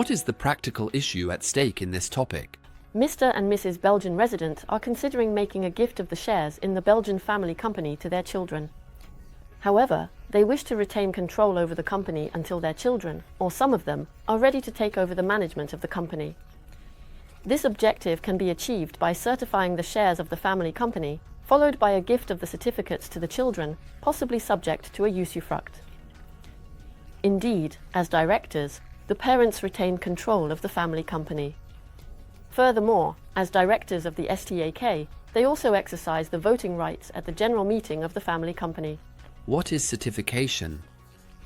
What is the practical issue at stake in this topic? Mr. and Mrs. Belgian resident are considering making a gift of the shares in the Belgian family company to their children. However, they wish to retain control over the company until their children, or some of them, are ready to take over the management of the company. This objective can be achieved by certifying the shares of the family company, followed by a gift of the certificates to the children, possibly subject to a usufruct. Indeed, as directors, the parents retain control of the family company. Furthermore, as directors of the STAK, they also exercise the voting rights at the general meeting of the family company. What is certification?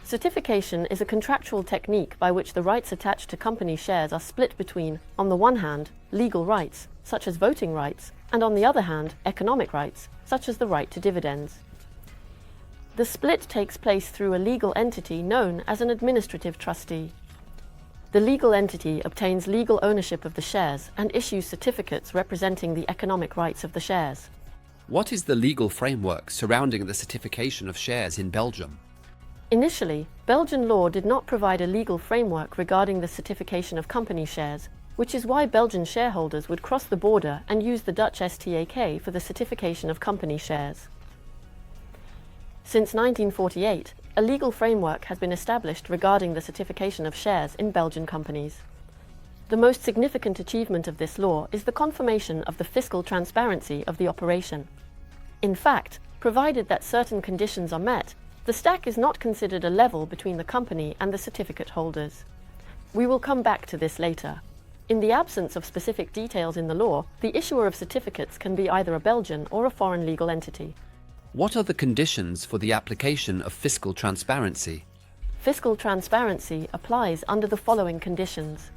Certification is a contractual technique by which the rights attached to company shares are split between, on the one hand, legal rights, such as voting rights, and on the other hand, economic rights, such as the right to dividends. The split takes place through a legal entity known as an administrative trustee. The legal entity obtains legal ownership of the shares and issues certificates representing the economic rights of the shares. What is the legal framework surrounding the certification of shares in Belgium? Initially, Belgian law did not provide a legal framework regarding the certification of company shares, which is why Belgian shareholders would cross the border and use the Dutch STAK for the certification of company shares. Since 1948, a legal framework has been established regarding the certification of shares in Belgian companies. The most significant achievement of this law is the confirmation of the fiscal transparency of the operation. In fact, provided that certain conditions are met, the STAK is not considered a level between the company and the certificate holders. We will come back to this later. In the absence of specific details in the law, the issuer of certificates can be either a Belgian or a foreign legal entity. What are the conditions for the application of fiscal transparency? Fiscal transparency applies under the following conditions.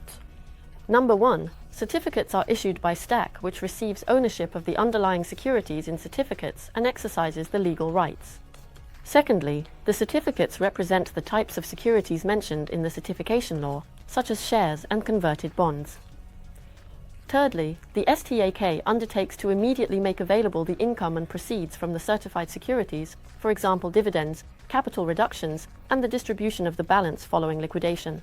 Number 1. Certificates are issued by STAK, which receives ownership of the underlying securities in certificates and exercises the legal rights. Secondly, the certificates represent the types of securities mentioned in the certification law, such as shares and converted bonds. Thirdly, the STAK undertakes to immediately make available the income and proceeds from the certified securities, for example dividends, capital reductions, and the distribution of the balance following liquidation.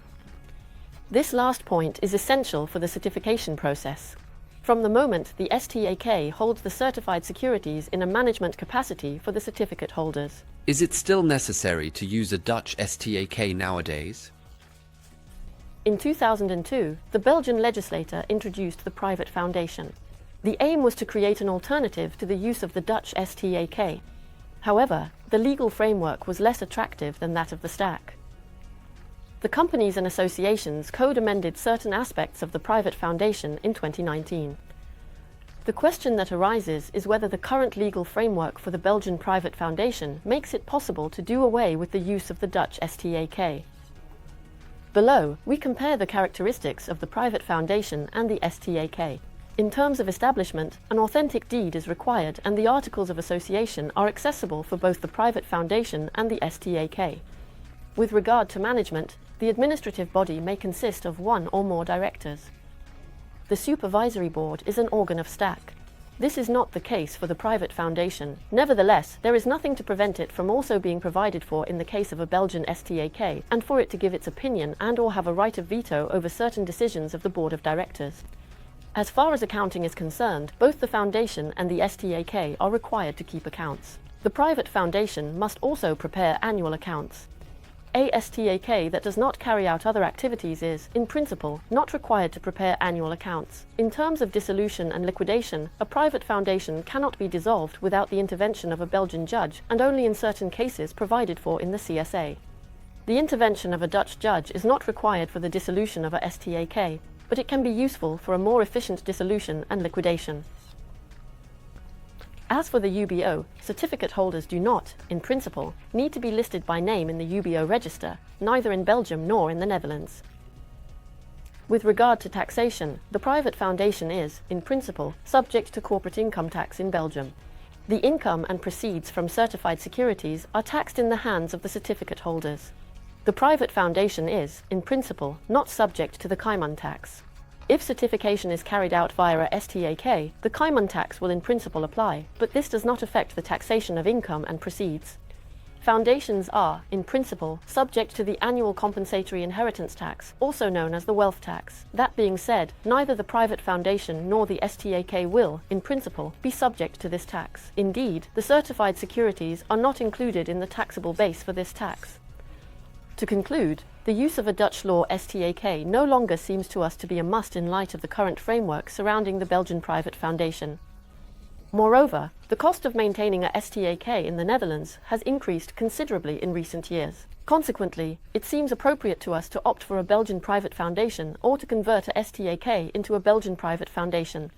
This last point is essential for the certification process. From the moment the STAK holds the certified securities in a management capacity for the certificate holders. Is it still necessary to use a Dutch STAK nowadays? In 2002, the Belgian legislator introduced the private foundation. The aim was to create an alternative to the use of the Dutch STAK. However, the legal framework was less attractive than that of the STAK. The companies and associations code amended certain aspects of the private foundation in 2019. The question that arises is whether the current legal framework for the Belgian private foundation makes it possible to do away with the use of the Dutch STAK. Below, we compare the characteristics of the private foundation and the STAK. In terms of establishment, an authentic deed is required and the articles of association are accessible for both the private foundation and the STAK. With regard to management, the administrative body may consist of one or more directors. The supervisory board is an organ of STAK. This is not the case for the private foundation. Nevertheless, there is nothing to prevent it from also being provided for in the case of a Belgian STAK, and for it to give its opinion and/or have a right of veto over certain decisions of the board of directors. As far as accounting is concerned, both the foundation and the STAK are required to keep accounts. The private foundation must also prepare annual accounts. A STAK that does not carry out other activities is, in principle, not required to prepare annual accounts. In terms of dissolution and liquidation, a private foundation cannot be dissolved without the intervention of a Belgian judge and only in certain cases provided for in the CSA. The intervention of a Dutch judge is not required for the dissolution of a STAK, but it can be useful for a more efficient dissolution and liquidation. As for the UBO, certificate holders do not, in principle, need to be listed by name in the UBO register, neither in Belgium nor in the Netherlands. With regard to taxation, the private foundation is, in principle, subject to corporate income tax in Belgium. The income and proceeds from certified securities are taxed in the hands of the certificate holders. The private foundation is, in principle, not subject to the Cayman tax. If certification is carried out via a STAK, the Cayman tax will in principle apply, but this does not affect the taxation of income and proceeds. Foundations are, in principle, subject to the annual compensatory inheritance tax, also known as the wealth tax. That being said, neither the private foundation nor the STAK will, in principle, be subject to this tax. Indeed, the certified securities are not included in the taxable base for this tax. To conclude, the use of a Dutch law STAK no longer seems to us to be a must in light of the current framework surrounding the Belgian private foundation. Moreover, the cost of maintaining a STAK in the Netherlands has increased considerably in recent years. Consequently, it seems appropriate to us to opt for a Belgian private foundation or to convert a STAK into a Belgian private foundation.